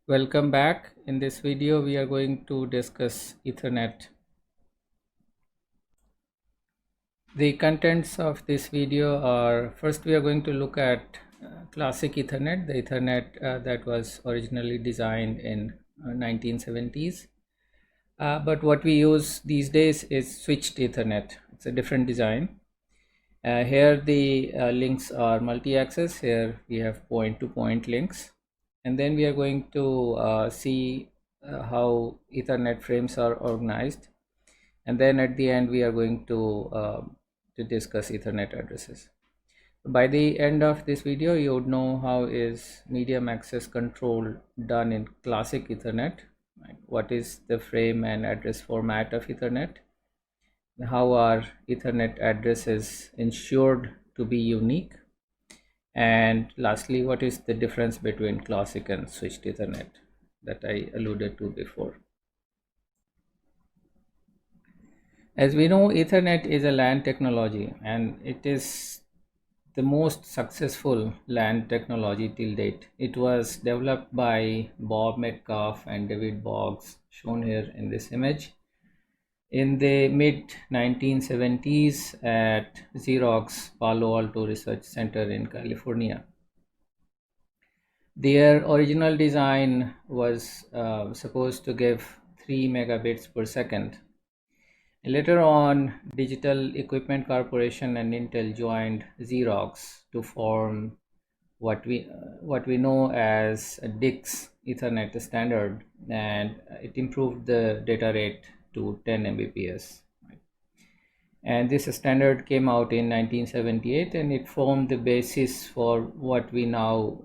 Welcome back. In this video, we are going to discuss Ethernet. The contents of this video are, first we are going to look at classic Ethernet, the Ethernet that was originally designed in 1970s. But what we use these days is switched Ethernet. It's a different design. Here the links are multi-access. Here we have point-to-point links. And then we are going to see how Ethernet frames are organized, and then at the end we are going to discuss Ethernet addresses. By the end of this video, you would know how is medium access control done in classic Ethernet, right? What is the frame and address format of Ethernet, how are Ethernet addresses ensured to be unique, and lastly, what is the difference between classic and switched Ethernet that I alluded to before. As we know, Ethernet is a LAN technology, and it is the most successful LAN technology till date. It was developed by Bob Metcalfe and David Boggs, shown here in this image, in the mid 1970s at Xerox Palo Alto Research Center in California. Their original design was supposed to give 3 megabits per second. Later on, Digital Equipment Corporation and Intel joined Xerox to form what we know as a DICS Ethernet standard, and it improved the data rate to 10 Mbps. And this standard came out in 1978, and it formed the basis for what we now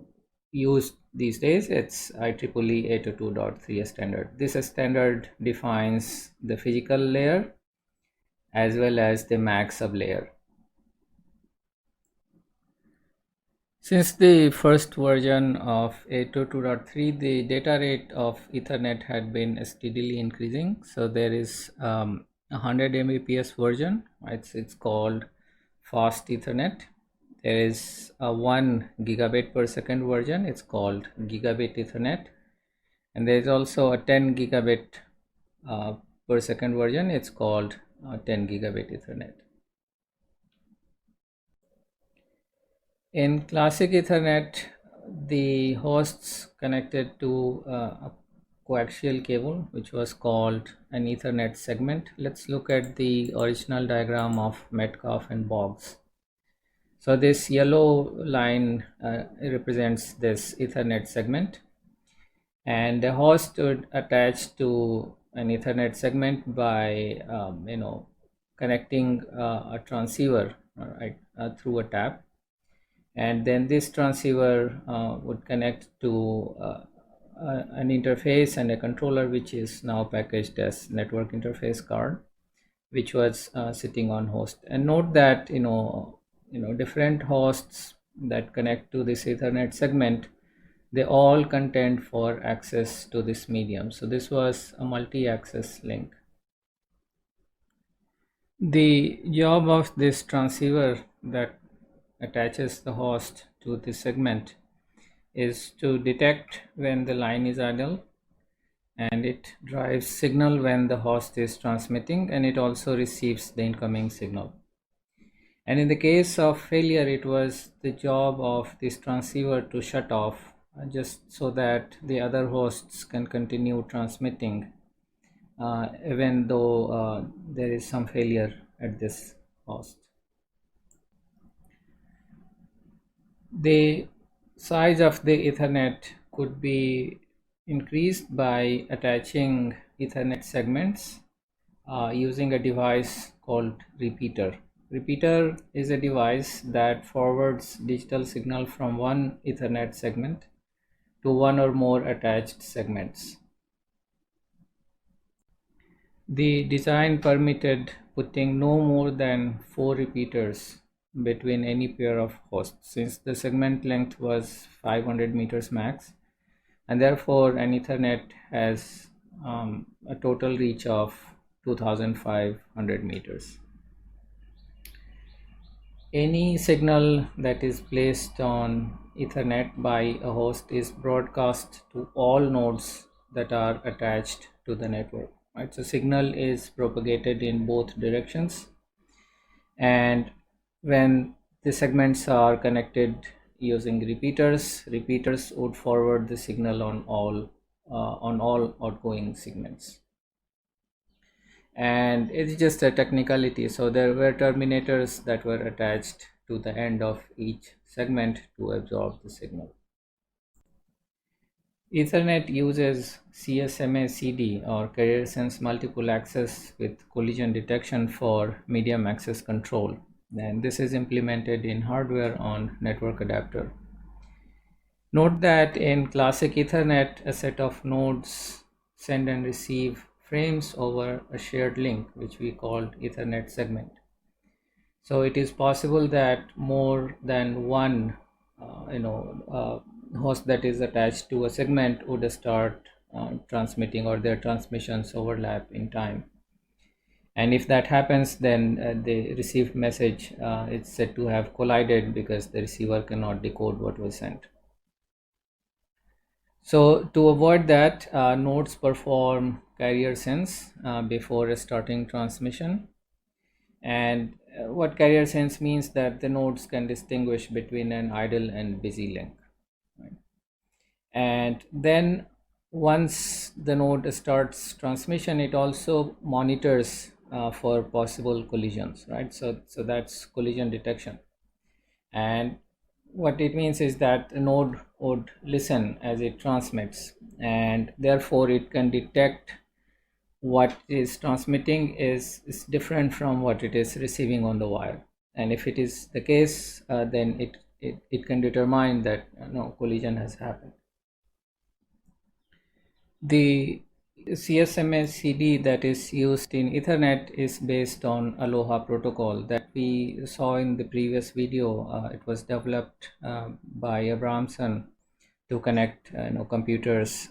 use these days. It's IEEE 802.3 standard. This standard defines the physical layer as well as the MAC sublayer. Since the first version of 802.3, the data rate of Ethernet had been steadily increasing. So there is 100 Mbps version. It's called Fast Ethernet. There is a 1 gigabit per second version. It's called Gigabit Ethernet. And there is also a 10 gigabit per second version. It's called 10 gigabit Ethernet. In classic Ethernet, the hosts connected to a coaxial cable, which was called an Ethernet segment. Let's look at the original diagram of Metcalfe and Boggs. So this yellow line represents this Ethernet segment, and the host would attach to an Ethernet segment by connecting a transceiver through a tap, and then this transceiver would connect to an interface and a controller, which is now packaged as network interface card, which was sitting on host. And note that different hosts that connect to this Ethernet segment, they all contend for access to this medium. So this was a multi-access link. The job of this transceiver that attaches the host to the segment is to detect when the line is idle, and it drives signal when the host is transmitting, and it also receives the incoming signal. And in the case of failure, it was the job of this transceiver to shut off, just so that the other hosts can continue transmitting even though there is some failure at this host. The size of the Ethernet could be increased by attaching Ethernet segments using a device called repeater. Repeater is a device that forwards digital signal from one Ethernet segment to one or more attached segments. The design permitted putting no more than 4 repeaters between any pair of hosts, since the segment length was 500 meters max, and therefore an Ethernet has a total reach of 2500 meters. Any signal that is placed on Ethernet by a host is broadcast to all nodes that are attached to the network, right? So signal is propagated in both directions, and when the segments are connected using repeaters would forward the signal on all outgoing segments. And it's just a technicality, so there were terminators that were attached to the end of each segment to absorb the signal. Ethernet uses CSMA-CD or Carrier Sense Multiple Access with collision detection for medium access control, and this is implemented in hardware on network adapter. Note that in classic Ethernet, a set of nodes send and receive frames over a shared link, which we called Ethernet segment. So it is possible that more than one host that is attached to a segment would start transmitting, or their transmissions overlap in time. And if that happens, then the received message is said to have collided because the receiver cannot decode what was sent. So to avoid that, nodes perform carrier sense before starting transmission. And what carrier sense means that the nodes can distinguish between an idle and busy link. Right? And then once the node starts transmission, it also monitors for possible collisions, right? So that's collision detection. And what it means is that the node would listen as it transmits, and therefore it can detect what is transmitting is different from what it is receiving on the wire. And if it is the case, then it can determine that no collision has happened. The CSMA CD that is used in Ethernet is based on Aloha protocol that we saw in the previous video. It was developed by Abramson to connect computers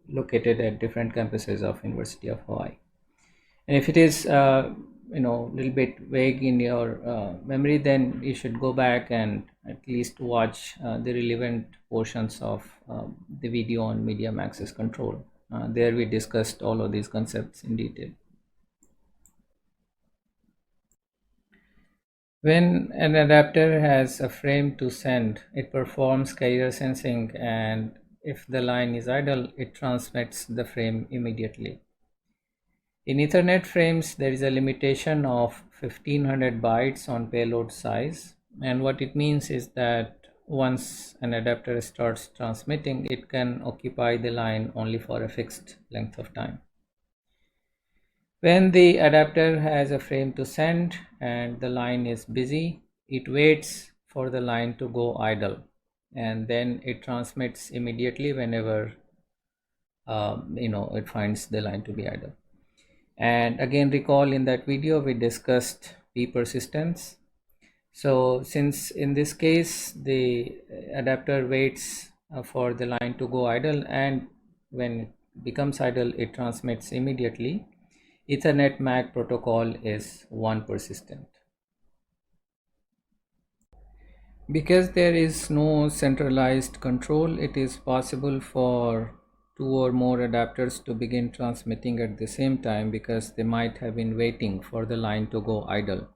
located at different campuses of University of Hawaii. And if it is a little bit vague in your memory, then you should go back and at least watch the relevant portions of the video on medium access control. There we discussed all of these concepts in detail. When an adapter has a frame to send, it performs carrier sensing, and if the line is idle, it transmits the frame immediately. In Ethernet frames, there is a limitation of 1500 bytes on payload size, and what it means is that once an adapter starts transmitting, it can occupy the line only for a fixed length of time. When the adapter has a frame to send and the line is busy, it waits for the line to go idle, and then it transmits immediately whenever it finds the line to be idle. And again, recall in that video we discussed P persistence. So since in this case the adapter waits for the line to go idle, and when it becomes idle it transmits immediately, Ethernet MAC protocol is 1 persistent. Because there is no centralized control, it is possible for 2 or more adapters to begin transmitting at the same time, because they might have been waiting for the line to go idle.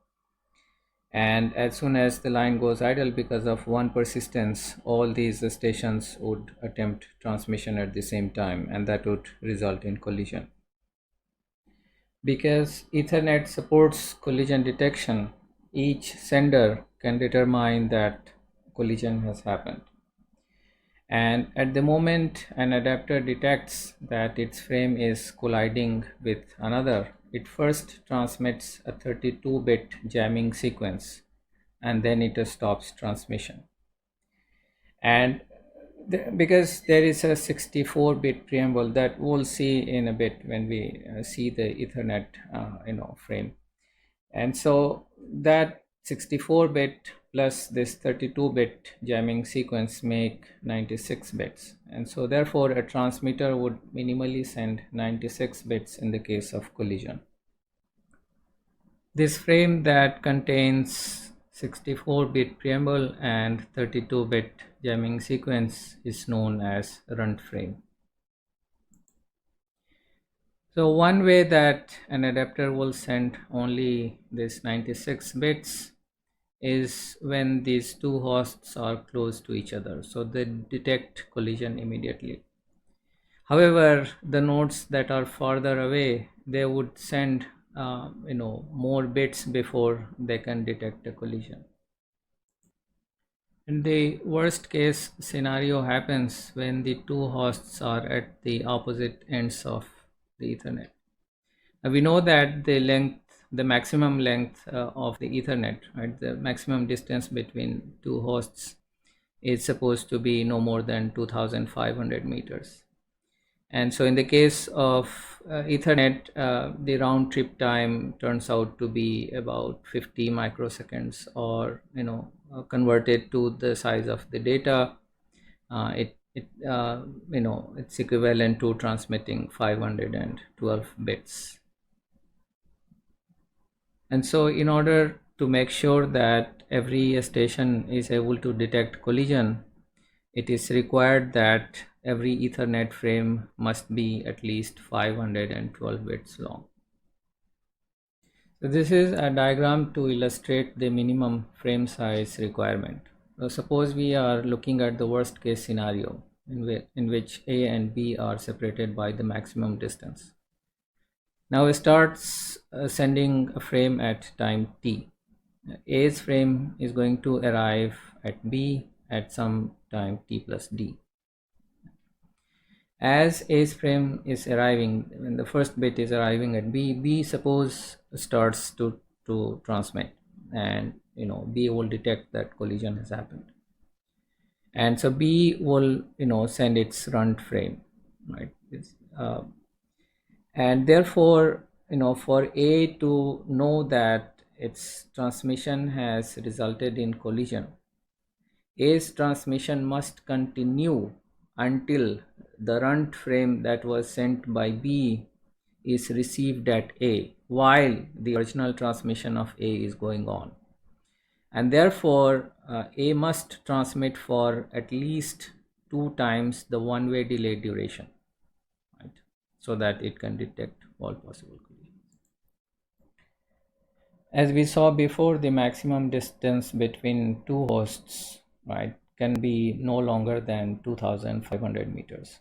And as soon as the line goes idle, because of 1 persistence, all these stations would attempt transmission at the same time, and that would result in collision. Because Ethernet supports collision detection, each sender can determine that collision has happened. And at the moment an adapter detects that its frame is colliding with another, it first transmits a 32-bit jamming sequence, and then it stops transmission. And because there is a 64-bit preamble that we'll see in a bit when we see the Ethernet frame. And so that 64-bit plus this 32-bit jamming sequence make 96 bits, and so therefore a transmitter would minimally send 96 bits in the case of collision. This frame that contains 64-bit preamble and 32-bit jamming sequence is known as runtime. So one way that an adapter will send only this 96 bits is when these two hosts are close to each other, so they detect collision immediately. However, the nodes that are farther away, they would send more bits before they can detect a collision. And the worst case scenario happens when the two hosts are at the opposite ends of the Ethernet. We know that the maximum length of the Ethernet, right, the maximum distance between two hosts is supposed to be no more than 2500 meters. And so in the case of Ethernet, the round trip time turns out to be about 50 microseconds, or converted to the size of the data, it's equivalent to transmitting 512 bits. And so in order to make sure that every station is able to detect collision, it is required that every Ethernet frame must be at least 512 bits long. So this is a diagram to illustrate the minimum frame size requirement. So suppose we are looking at the worst case scenario in which A and B are separated by the maximum distance. Now it starts sending a frame at time t. A's frame is going to arrive at B at some time t plus d. As A's frame is arriving, when the first bit is arriving at B suppose starts to transmit, and B will detect that collision has happened, and so B will send its runt frame, right? And therefore for A to know that its transmission has resulted in collision, A's transmission must continue until the runt frame that was sent by B is received at A, while the original transmission of A is going on. And therefore A must transmit for at least 2 times the one-way delay duration, right, so that it can detect all possible collisions. As we saw before, the maximum distance between two hosts, right, can be no longer than 2500 meters.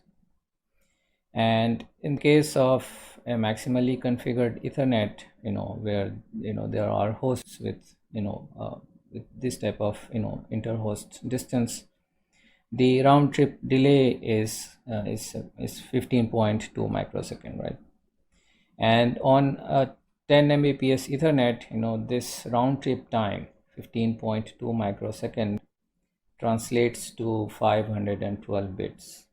And in case of a maximally configured Ethernet, where there are hosts with with this type of inter-host distance, the round trip delay is 15.2 microsecond, right? And on a 10 Mbps Ethernet, this round trip time 15.2 microsecond translates to 512 bits,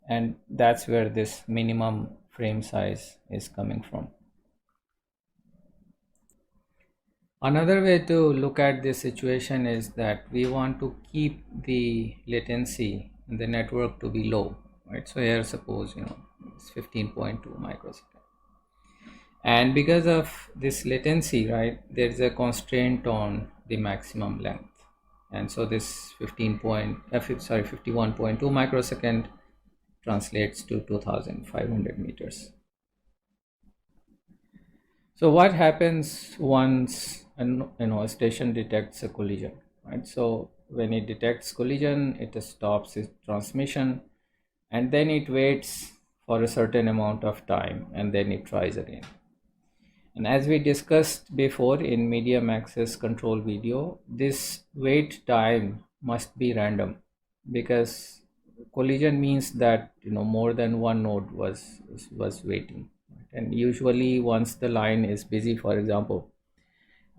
and that's where this minimum frame size is coming from. Another way to look at this situation is that we want to keep the latency in the network to be low, right? So here suppose it's 15.2 microsecond, and because of this latency, right, there is a constraint on the maximum length, and so this 51.2 microsecond translates to 2500 meters. So what happens once a station detects a collision, right? So when it detects collision, it stops its transmission, and then it waits for a certain amount of time, and then it tries again. And as we discussed before in medium access control video, this wait time must be random, because collision means that more than one node was waiting, and usually once the line is busy, for example,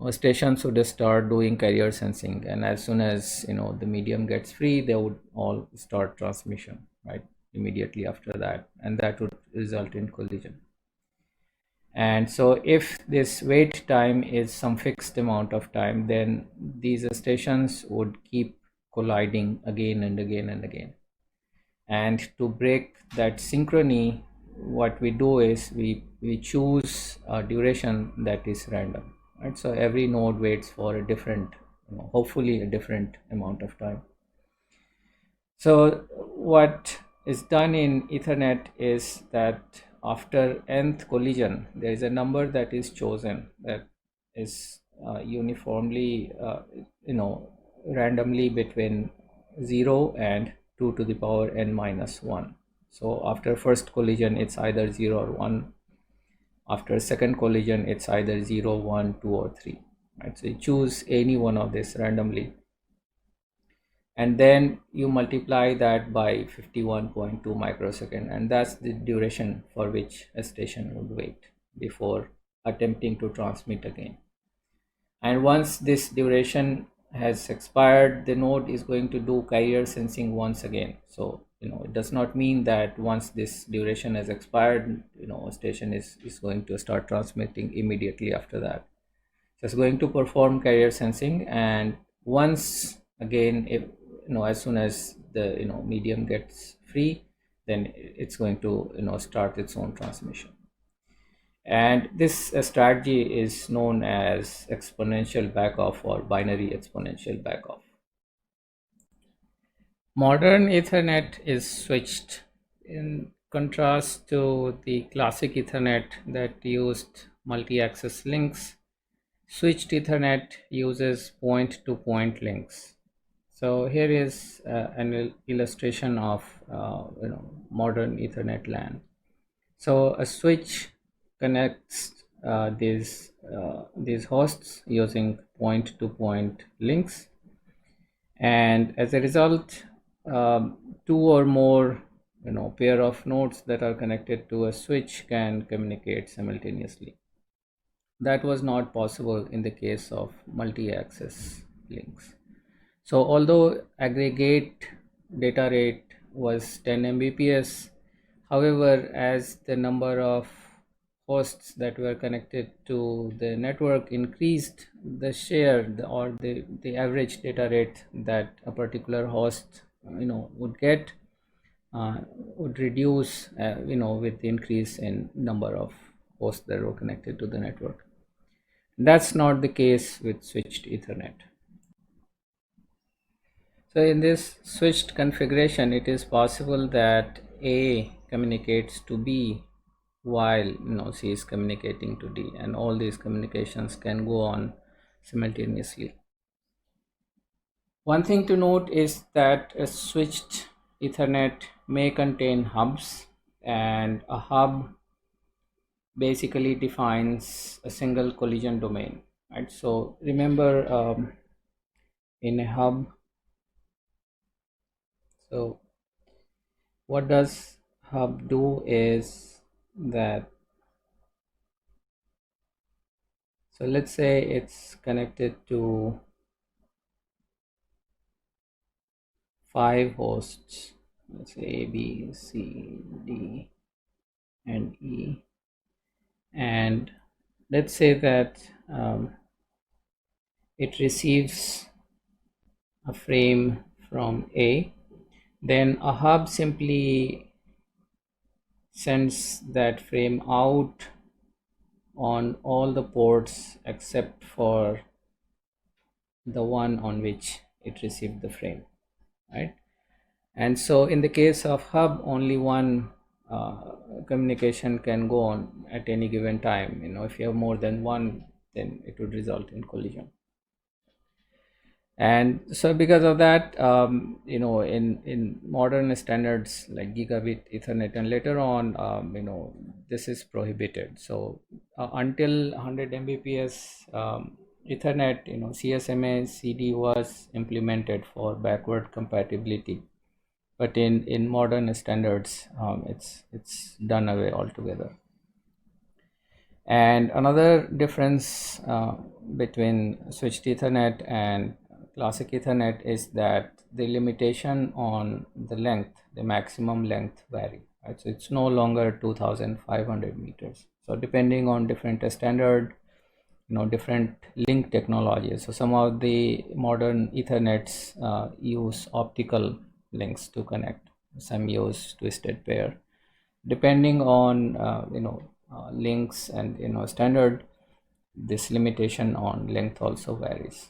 a station should start doing carrier sensing, and as soon as the medium gets free, they would all start transmission, right, immediately after that, and that would result in collision. And so if this wait time is some fixed amount of time, then these stations would keep colliding again and again and again. And to break that synchrony, what we do is we choose a duration that is random, right? So every node waits for a different hopefully a different amount of time. So what is done in Ethernet is that after nth collision, there is a number that is chosen that is uniformly, randomly between 0 and 2 to the power n minus 1. So after first collision, it's either 0 or 1. After second collision, it's either 0, 1, 2, or 3. Right? So you choose any one of this randomly, and then you multiply that by 51.2 microsecond, and that's the duration for which a station would wait before attempting to transmit again. And once this duration has expired, the node is going to do carrier sensing once again. So it does not mean that once this duration has expired, a station is going to start transmitting immediately after that. So it's going to perform carrier sensing, and once again, if as soon as the medium gets free, then it's going to start its own transmission. And this strategy is known as exponential backoff or binary exponential backoff. Modern Ethernet is switched, in contrast to the classic Ethernet that used multi-access links. Switched Ethernet uses point-to-point links. So here is an illustration of modern Ethernet LAN. So a switch connects these hosts using point-to-point links, and as a result, two or more pair of nodes that are connected to a switch can communicate simultaneously. That was not possible in the case of multi-access links. So although aggregate data rate was 10 Mbps, however, as the number of hosts that were connected to the network increased, the share or the average data rate that a particular host would get would reduce with the increase in number of hosts that were connected to the network. That's not the case with switched Ethernet. So in this switched configuration, it is possible that A communicates to B while C is communicating to D, and all these communications can go on simultaneously. One thing to note is that a switched Ethernet may contain hubs, and a hub basically defines a single collision domain, right? So remember, in a hub, so what does hub do is that, so let's say it's connected to 5 hosts, let's say A, B, C, D, and E, and let's say that it receives a frame from A. Then a hub simply sends that frame out on all the ports except for the one on which it received the frame, right? And so in the case of hub, only one communication can go on at any given time. If you have more than one, then it would result in collision. And so because of that, in modern standards like gigabit Ethernet and later on, this is prohibited. So until 100 Mbps Ethernet, CSMA CD was implemented for backward compatibility, but in modern standards, it's done away altogether. And another difference between switched Ethernet and classic Ethernet is that the limitation on the length, the maximum length, vary, right? So it's no longer 2500 meters. So depending on different standard, different link technologies. So some of the modern Ethernets use optical links to connect. Some use twisted pair. Depending on links and standard, this limitation on length also varies.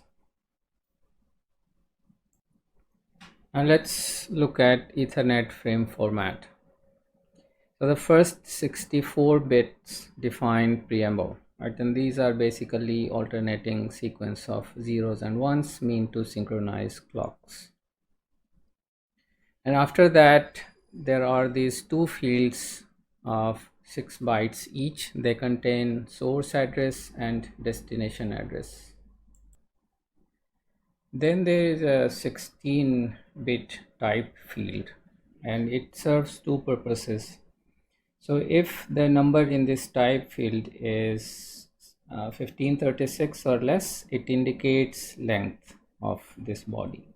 And let's look at Ethernet frame format. So the first 64 bits define preamble, right? And these are basically alternating sequence of zeros and ones meant to synchronize clocks. And after that, there are these two fields of 6 bytes each. They contain source address and destination address. Then there is a 16-bit type field, and it serves two purposes. So if the number in this type field is 1536 or less, it indicates length of this body.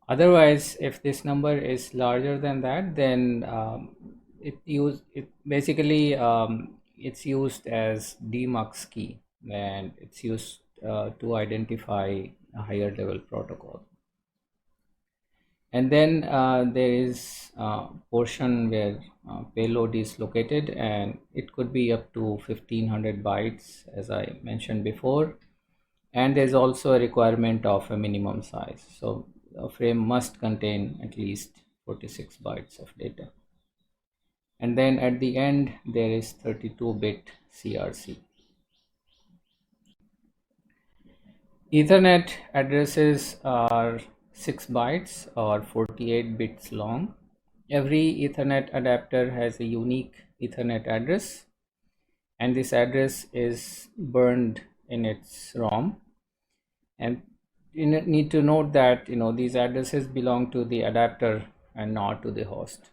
Otherwise, if this number is larger than that, then it's used as demux key, and it's used to identify a higher level protocol. And then there is a portion where payload is located, and it could be up to 1500 bytes, as I mentioned before. And there's also a requirement of a minimum size. So a frame must contain at least 46 bytes of data. And then at the end, there is 32-bit CRC. Ethernet addresses are 6 bytes or 48 bits long. Every Ethernet adapter has a unique Ethernet address, and this address is burned in its ROM. And you need to note that these addresses belong to the adapter and not to the host.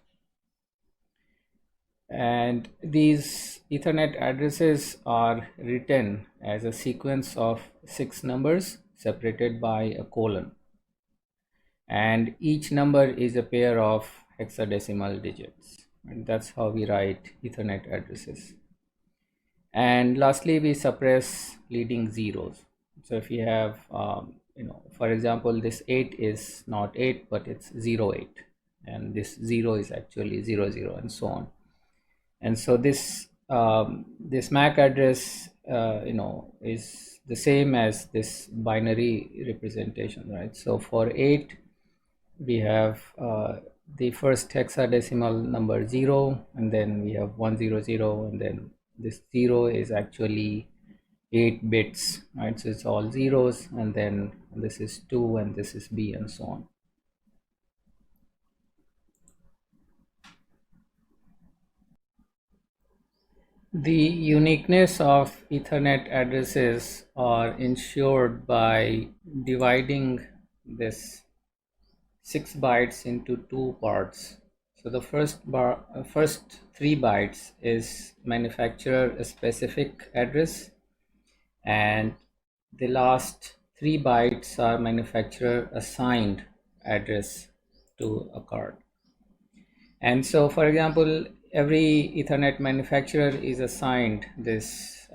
And these Ethernet addresses are written as a sequence of 6 numbers separated by a colon, and each number is a pair of hexadecimal digits, and that's how we write Ethernet addresses. And lastly, we suppress leading zeros. So if you have for example, this 8 is not 8 but it's 08, and this 0 is actually 00, and so on. And so this MAC address is the same as this binary representation, right? So for 8 we have the first hexadecimal number 0, and then we have 100, and then this 0 is actually 8 bits, right? So it's all zeros, and then this is 2, and this is B, and so on. The uniqueness of Ethernet addresses are ensured by dividing this 6 bytes into two parts. So the first 3 bytes is manufacturer specific address, and the last 3 bytes are manufacturer assigned address to a card. And so, for example, every Ethernet manufacturer is assigned this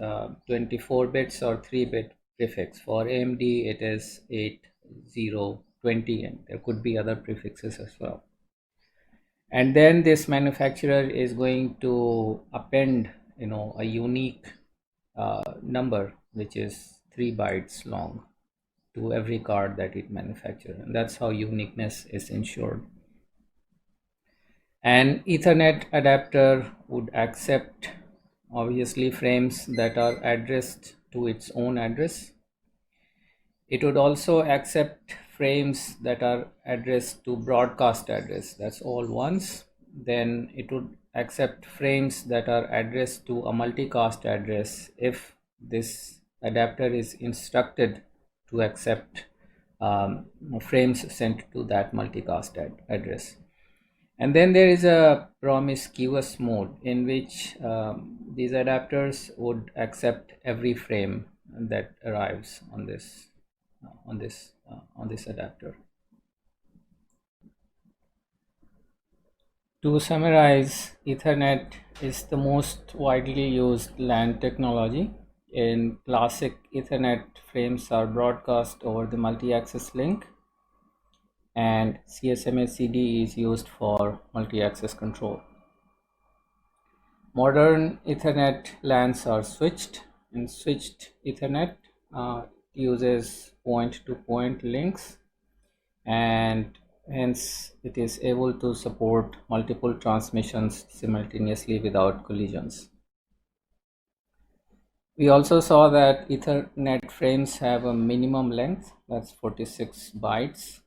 24 bits or 3-bit prefix. For AMD, it is 8, 0, 20, and there could be other prefixes as well. And then this manufacturer is going to append, a unique number which is 3 bytes long to every card that it manufactures, and that's how uniqueness is ensured. An Ethernet adapter would accept obviously frames that are addressed to its own address. It would also accept frames that are addressed to broadcast address, that's all ones. Then it would accept frames that are addressed to a multicast address if this adapter is instructed to accept frames sent to that multicast address. And then there is a promiscuous mode in which these adapters would accept every frame that arrives on this adapter. To summarize, Ethernet is the most widely used LAN technology. In classic Ethernet, frames are broadcast over the multi-access link, and CSMA-CD is used for multi-access control. Modern Ethernet LANs are switched, and switched Ethernet uses point-to-point links, and Hence, it is able to support multiple transmissions simultaneously without collisions. We also saw that Ethernet frames have a minimum length, that's 46 bytes,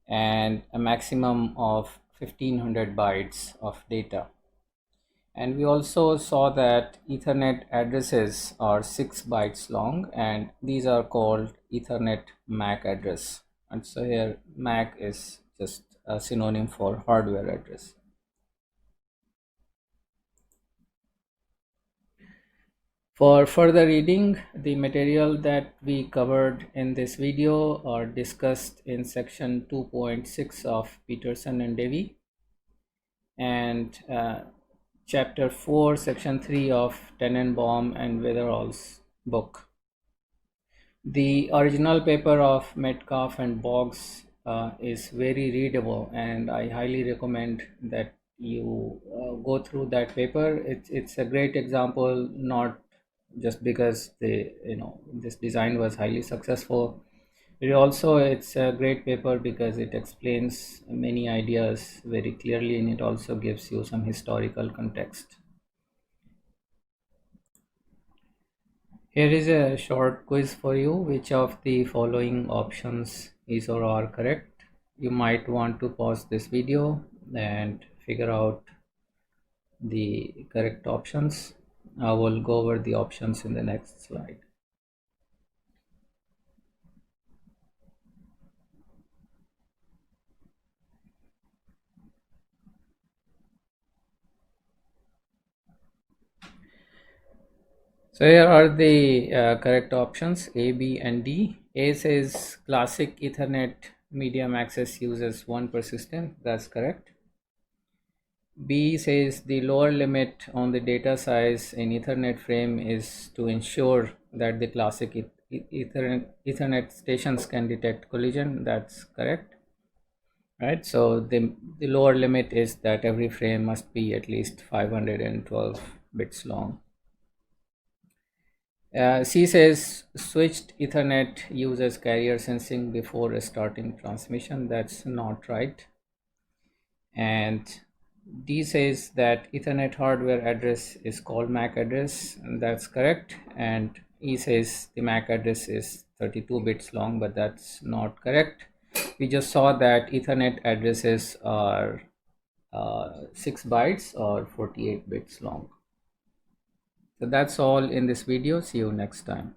and a maximum of 1500 bytes of data. And we also saw that Ethernet addresses are 6 bytes long, and these are called Ethernet MAC address. And so here MAC is just a synonym for hardware address. For further reading, the material that we covered in this video are discussed in section 2.6 of Peterson and Davy, and chapter 4, section 3 of Tenenbaum and Weatherall's book. The original paper of Metcalf and Boggs is very readable, and I highly recommend that you go through that paper. It's a great example, not just because this design was highly successful. It's a great paper because it explains many ideas very clearly, and it also gives you some historical context. Here is a short quiz for you. Which of the following options is or are correct? You might want to pause this video and figure out the correct options. I will go over the options in the next slide. So here are the correct options A, B, and D. A says classic Ethernet medium access uses one per system. That's correct. B says the lower limit on the data size in Ethernet frame is to ensure that the classic Ethernet stations can detect collision. That's correct. Right. So the lower limit is that every frame must be at least 512 bits long. C says switched Ethernet uses carrier sensing before starting transmission. That's not right. And D says that Ethernet hardware address is called MAC address, and that's correct. And E says the MAC address is 32 bits long, but that's not correct. We just saw that Ethernet addresses are 6 bytes or 48 bits long. So that's all in this video. See you next time.